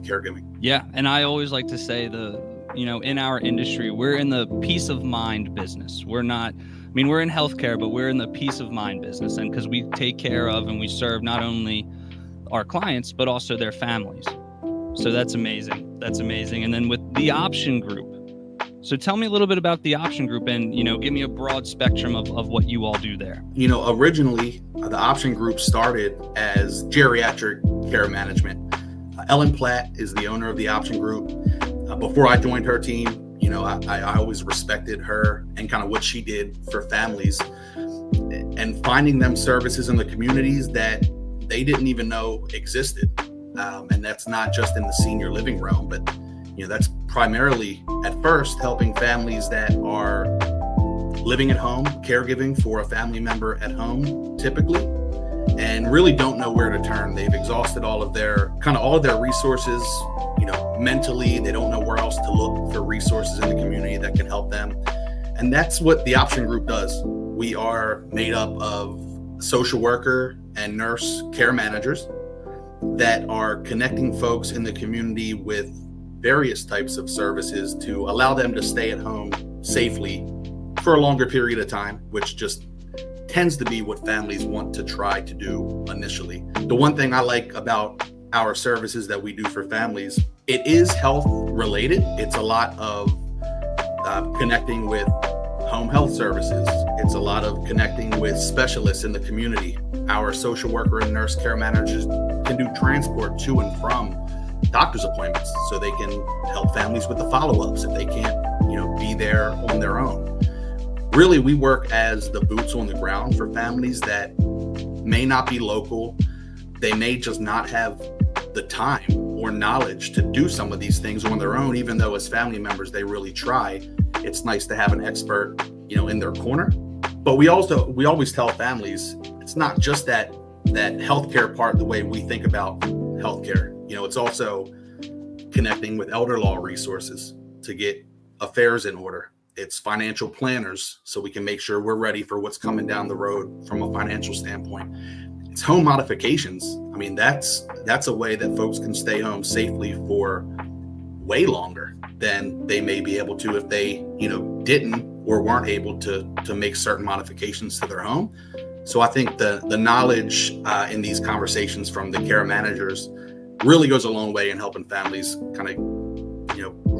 caregiving. Yeah. And I always like to say in our industry, we're in the peace of mind business. We're in healthcare, but we're in the peace of mind business. And because we take care of and we serve not only our clients, but also their families. So that's amazing. That's amazing. And then with the option group. So tell me a little bit about the option group and, give me a broad spectrum of what you all do there. Originally, the option group started as geriatric care management. Ellen Platt is the owner of the option group. Before I joined her team, I always respected her and kind of what she did for families and finding them services in the communities that they didn't even know existed. And that's not just in the senior living realm, but that's primarily at first helping families that are living at home, caregiving for a family member at home typically, and really don't know where to turn. They've exhausted all of their resources, mentally. They don't know where else to look for resources in the community that can help them. And that's what the option group does. We are made up of social worker and nurse care managers that are connecting folks in the community with various types of services to allow them to stay at home safely for a longer period of time, which just tends to be what families want to try to do initially. The one thing I like about our services that we do for families, it is health related. It's a lot of connecting with home health services. It's a lot of connecting with specialists in the community. Our social worker and nurse care managers can do transport to and from doctor's appointments so they can help families with the follow-ups if they can't, be there on their own. Really, we work as the boots on the ground for families that may not be local. They may just not have the time or knowledge to do some of these things on their own, even though as family members, they really try. It's nice to have an expert, in their corner. But we always tell families, it's not just that healthcare part, the way we think about healthcare. It's also connecting with elder law resources to get affairs in order. It's financial planners so we can make sure we're ready for what's coming down the road from a financial standpoint. It's home modifications. That's a way that folks can stay home safely for way longer than they may be able to if they, didn't or weren't able to make certain modifications to their home. So I think the knowledge in these conversations from the care managers really goes a long way in helping families kind of,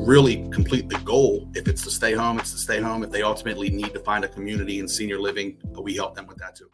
really complete the goal. If it's to stay home, it's to stay home. If they ultimately need to find a community in senior living, we help them with that too.